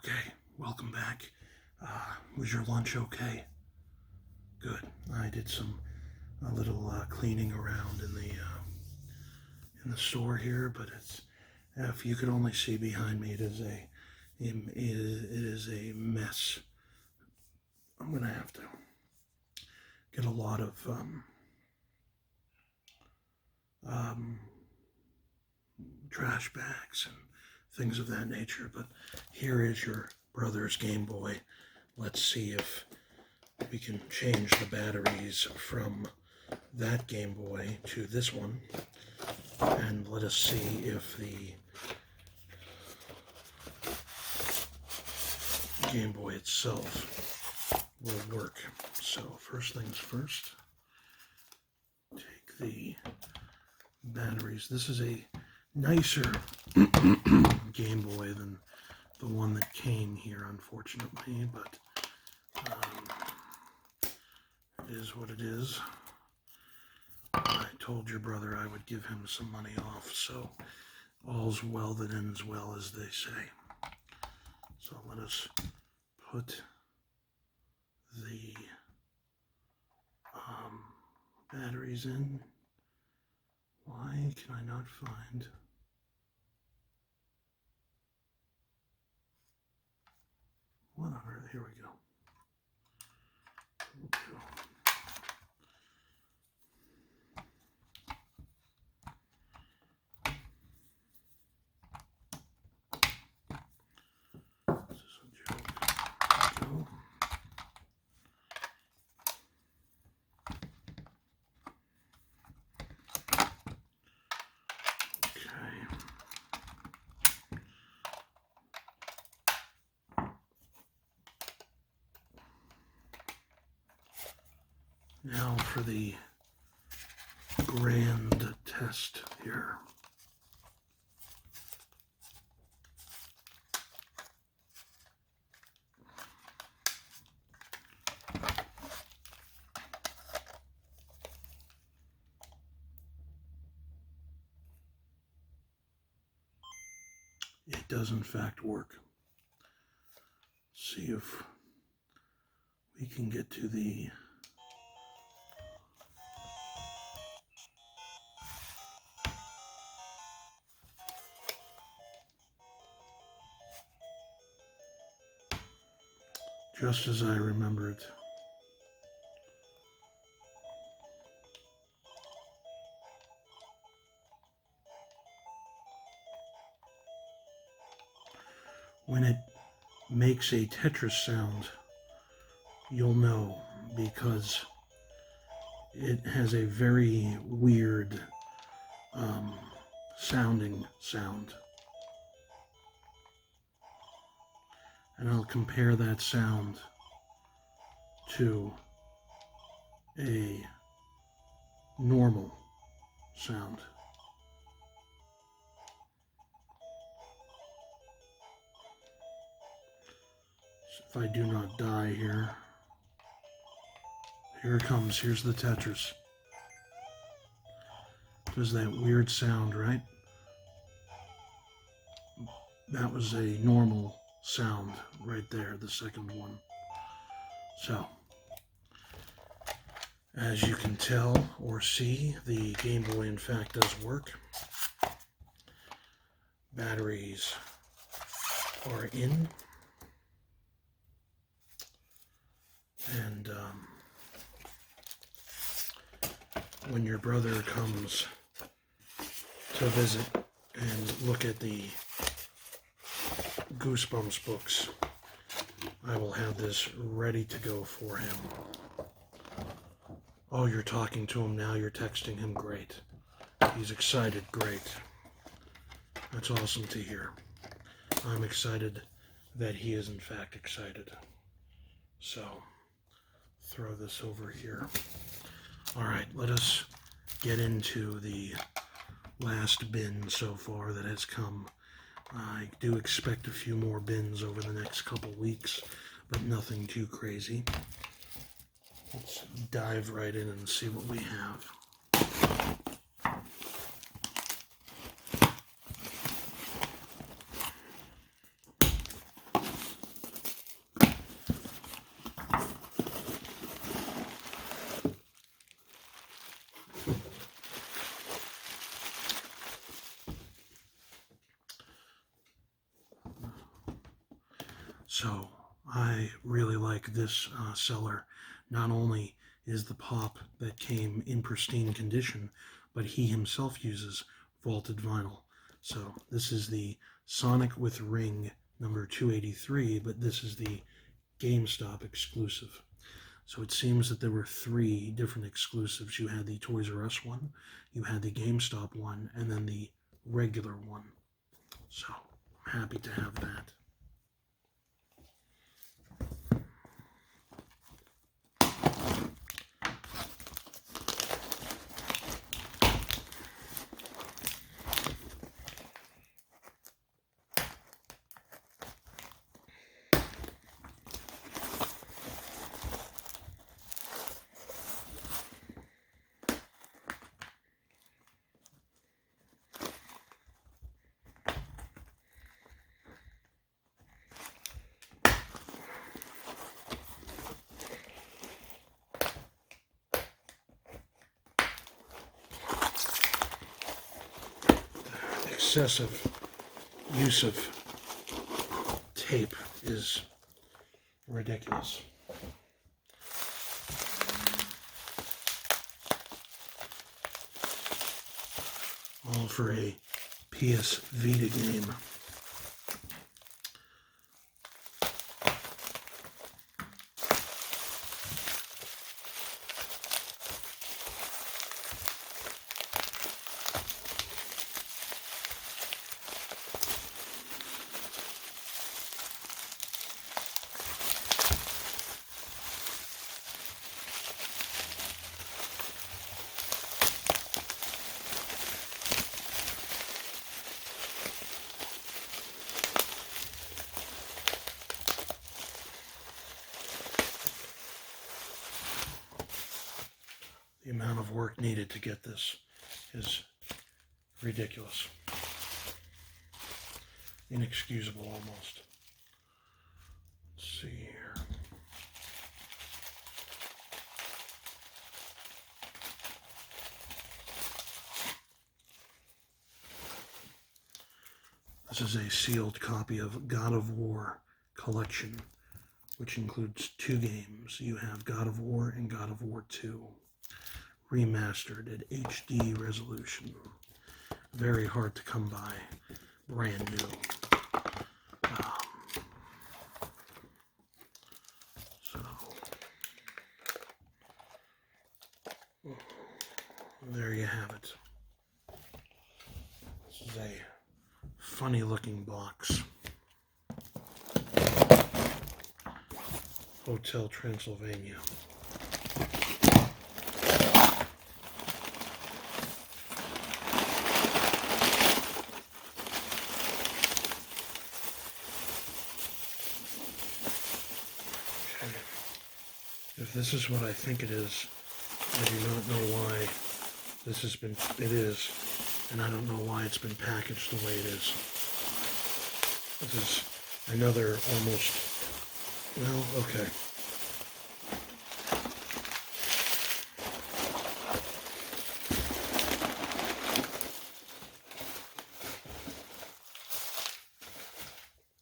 Okay, welcome back. Was your lunch okay? Good. I did a little cleaning around in the store here, but it's if you could only see behind me, it is a mess. I'm gonna have to get a lot of trash bags and things of that nature. But here is your brother's Game Boy. Let's see if we can change the batteries from that Game Boy to this one, and let us see if the Game Boy itself will work. So first things first, take the batteries. This is a nicer Game Boy than the one that came here, unfortunately, but it is what it is. I told your brother I would give him some money off, so all's well that ends well, as they say. So let us put the batteries in. Why can I not find... What on earth? Here we go. This is a joke. Go. Okay. Now for the grand test here. It does in fact work. See if we can get to the just as I remembered. When it makes a Tetris sound, you'll know, because it has a very weird sounding sound. And I'll compare that sound to a normal sound. So if I do not die here, here it comes, here's the Tetris. Does that weird sound, right? That was a normal sound right there, the second one. So, as you can tell or see, the Game Boy in fact does work. Batteries are in. And when your brother comes to visit and look at the Goosebumps books, I will have this ready to go for him. Oh, you're talking to him now, you're texting him, great. He's excited, great. That's awesome to hear. I'm excited that he is in fact excited. So, throw this over here. Alright, let us get into the last bin so far that has come. I do expect a few more bins over the next couple weeks, but nothing too crazy. Let's dive right in and see what we have. So I really like this seller. Not only is the pop that came in pristine condition, but he himself uses vaulted vinyl. So this is the Sonic with Ring number 283, but this is the GameStop exclusive. So it seems that there were 3 different exclusives. You had the Toys R Us one, you had the GameStop one, and then the regular one. So I'm happy to have that. Excessive use of tape is ridiculous. All for a PS Vita game. The amount of work needed to get this is ridiculous. Inexcusable almost. Let's see here. This is a sealed copy of God of War Collection, which includes 2 games. You have God of War and God of War 2, remastered at HD resolution. Very hard to come by, brand new. So, there you have it. This is a funny looking box. Hotel Transylvania. If this is what I think it is, I do not know why this has been, it is, and I don't know why it's been packaged the way it is. This is another almost, well, okay.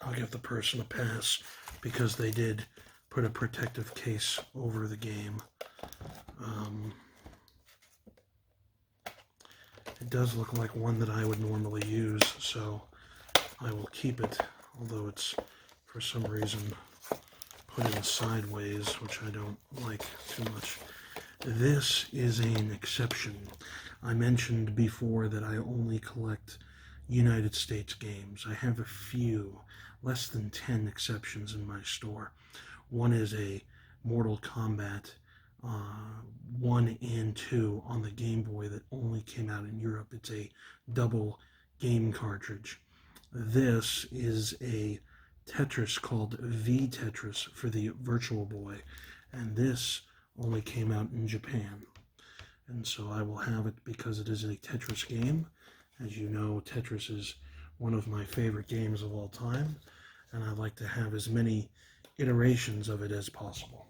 I'll give the person a pass because they did put a protective case over the game. It does look like one that I would normally use, so I will keep it, although it's for some reason put in sideways, which I don't like too much. This is an exception. I mentioned before that I only collect United States games. I have a few, less than 10 exceptions in my store. One is a Mortal Kombat 1 and 2 on the Game Boy that only came out in Europe. It's a double game cartridge. This is a Tetris called V-Tetris for the Virtual Boy, and this only came out in Japan. And so I will have it because it is a Tetris game. As you know, Tetris is one of my favorite games of all time, and I like to have as many iterations of it as possible.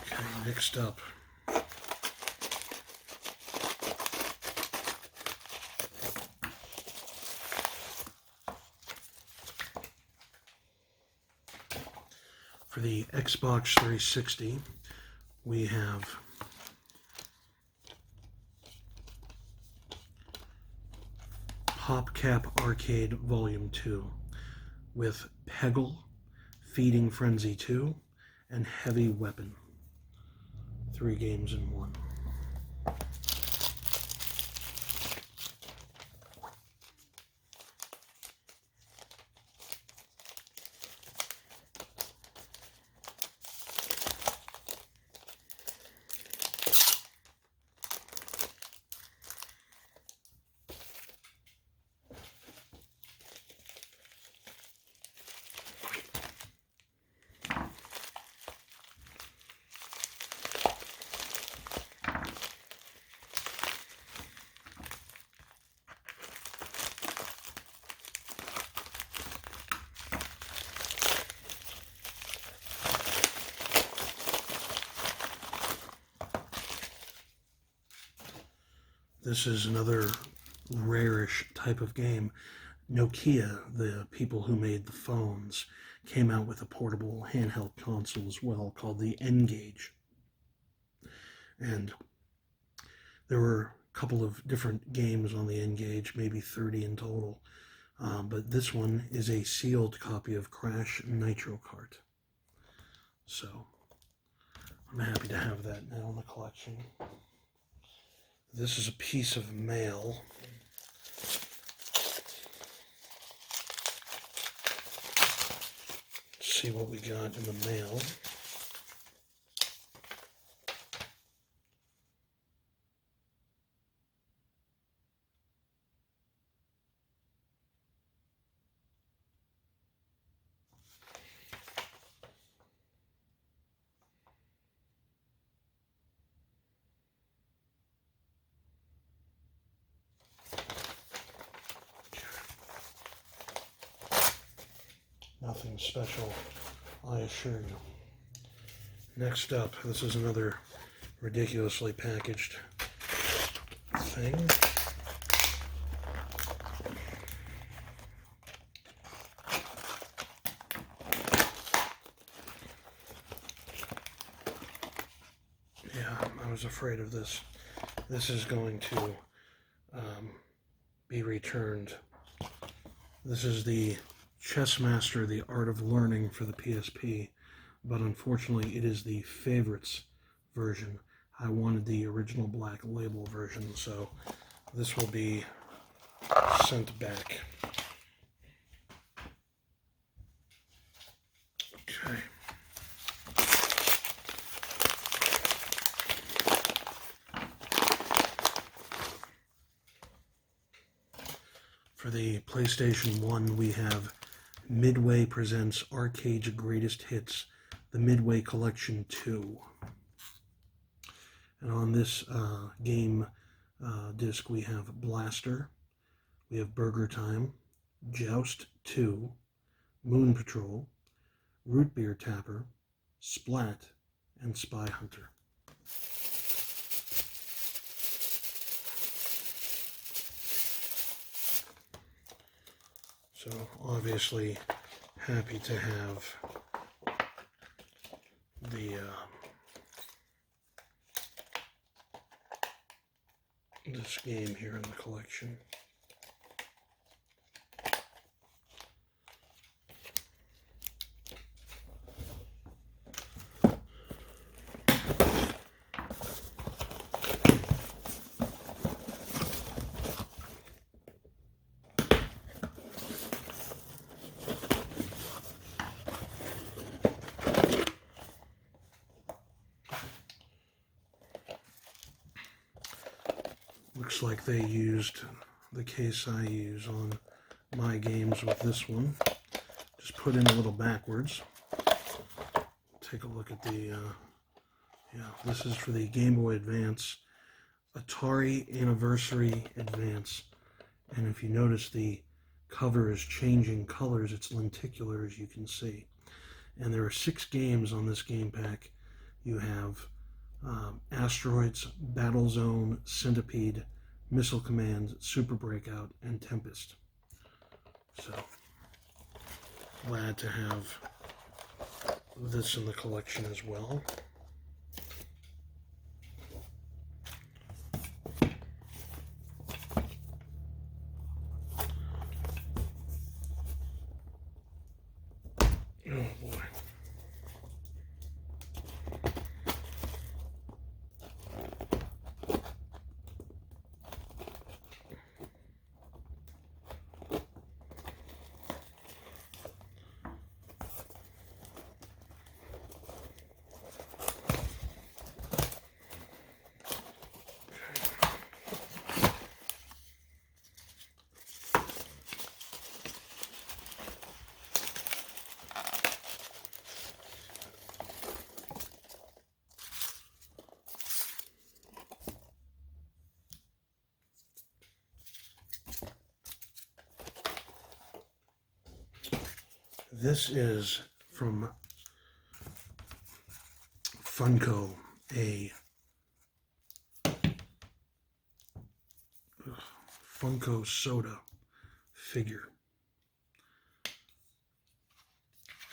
Okay, next up. For the Xbox 360, we have PopCap Arcade Volume 2 with Peggle, Feeding Frenzy 2, and Heavy Weapon. 3 games in one. This is another rare-ish type of game. Nokia, the people who made the phones, came out with a portable handheld console as well called the N-Gage. And there were a couple of different games on the N-Gage, maybe 30 in total. But this one is a sealed copy of Crash Nitro Kart. So I'm happy to have that now in the collection. This is a piece of mail. Let's see what we got in the mail. Nothing special, I assure you. Next up, this is another ridiculously packaged thing. Yeah, I was afraid of this. This is going to be returned. This is the Chess Master, The Art of Learning for the PSP, but unfortunately it is the favorites version. I wanted the original black label version, so this will be sent back. Okay. For the PlayStation 1, we have Midway presents Arcade's Greatest Hits, the Midway Collection 2. And on this game disc, we have Blaster, we have Burger Time, Joust 2, Moon Patrol, Root Beer Tapper, Splat, and Spy Hunter. So obviously happy to have the this game here in the collection. Looks like they used the case I use on my games with this one. Just put in a little backwards. Take a look at the, this is for the Game Boy Advance, Atari Anniversary Advance. And if you notice, the cover is changing colors. It's lenticular, as you can see. And there are 6 games on this game pack. You have Asteroids, Battle Zone, Centipede, Missile Command, Super Breakout, and Tempest. So, glad to have this in the collection as well. Oh boy. This is from Funko, a Funko soda figure.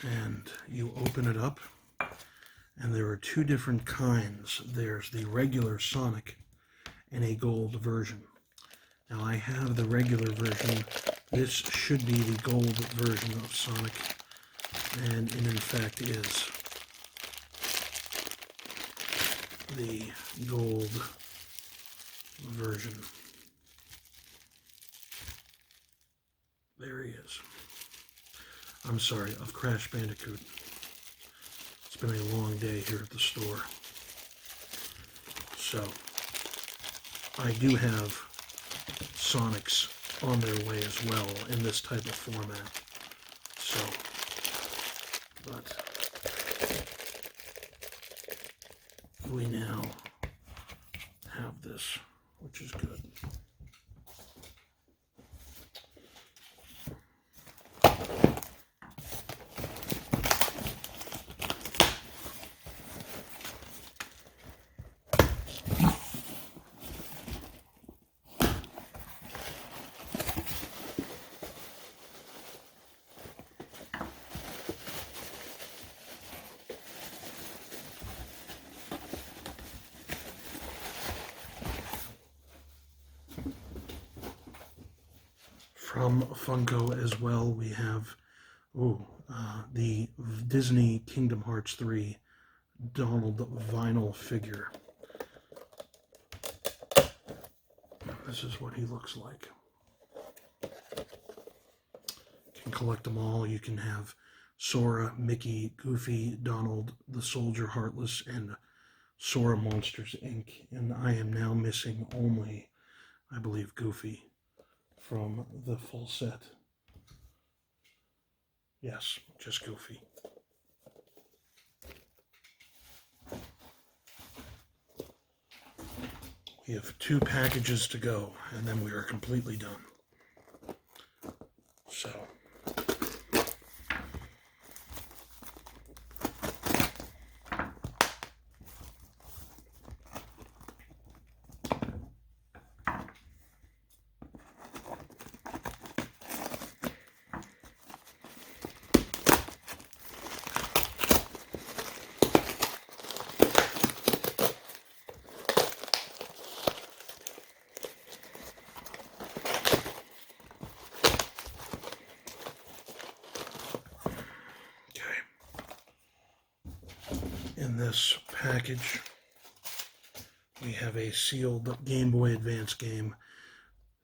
And you open it up, and there are two different kinds. There's the regular Sonic and a gold version. Now I have the regular version. This should be the gold version of Sonic, and it in fact is the gold version. There he is. I'm sorry, of Crash Bandicoot. It's been a long day here at the store. So, I do have Sonics on their way as well in this type of format. So, but we now have this, which is good. From Funko as well, we have the Disney Kingdom Hearts 3 Donald vinyl figure. This is what he looks like. You can collect them all. You can have Sora, Mickey, Goofy, Donald, the Soldier Heartless, and Sora Monsters, Inc. And I am now missing only, I believe, Goofy from the full set. Yes, just Goofy. We have 2 packages to go, and then we are completely done. So, in this package, we have a sealed Game Boy Advance game,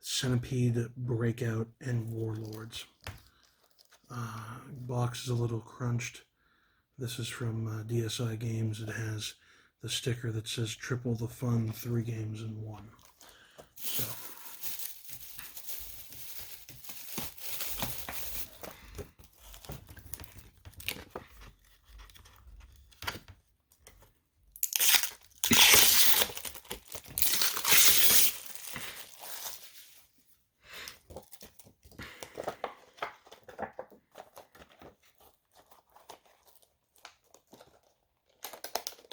Centipede, Breakout, and Warlords. Box is a little crunched. This is from DSI Games. It has the sticker that says triple the fun, 3 games in 1. So,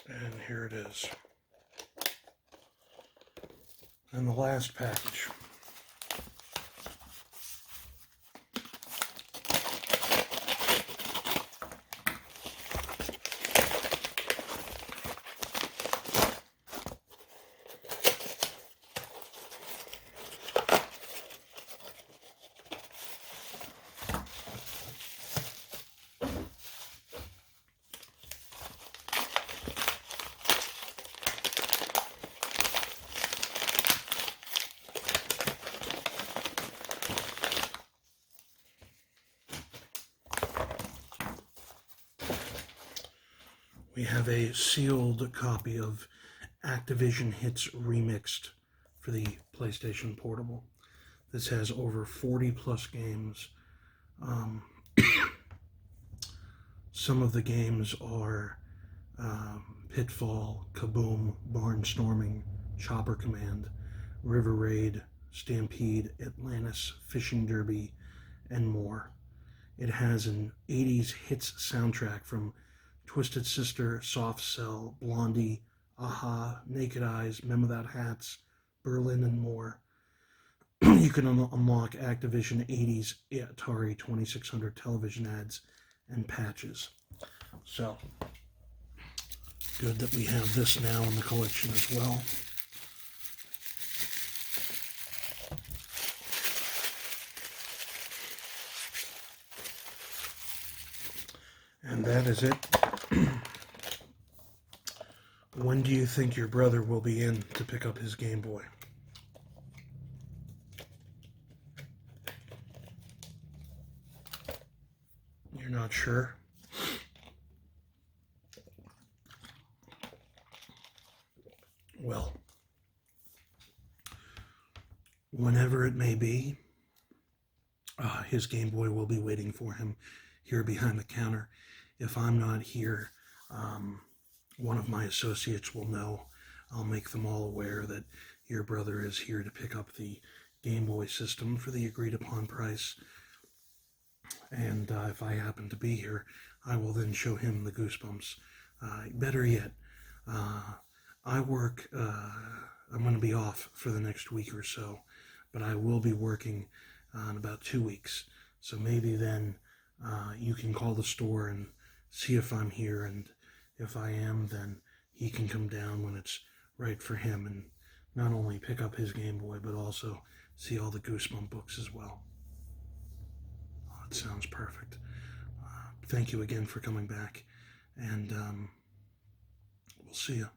and here it is. And the last package. We have a sealed copy of Activision Hits Remixed for the PlayStation Portable. This has over 40 plus games. Some of the games are Pitfall, Kaboom, Barnstorming, Chopper Command, River Raid, Stampede, Atlantis, Fishing Derby, and more. It has an 80s hits soundtrack from Twisted Sister, Soft Cell, Blondie, Aha, Naked Eyes, Men Without Hats, Berlin, and more. You can unlock Activision 80s Atari 2600 television ads and patches. So, good that we have this now in the collection as well. And that is it. When do you think your brother will be in to pick up his Game Boy? You're not sure? Well, whenever it may be, his Game Boy will be waiting for him here behind the counter. If I'm not here, one of my associates will know. I'll make them all aware that your brother is here to pick up the Game Boy system for the agreed upon price. And if I happen to be here, I will then show him the Goosebumps. Better yet, I work, I'm going to be off for the next week or so, but I will be working in about 2 weeks. So maybe then you can call the store and see if I'm here, and if I am, then he can come down when it's right for him and not only pick up his Game Boy, but also see all the Goosebump books as well. Oh, it sounds perfect. Thank you again for coming back, and we'll see you.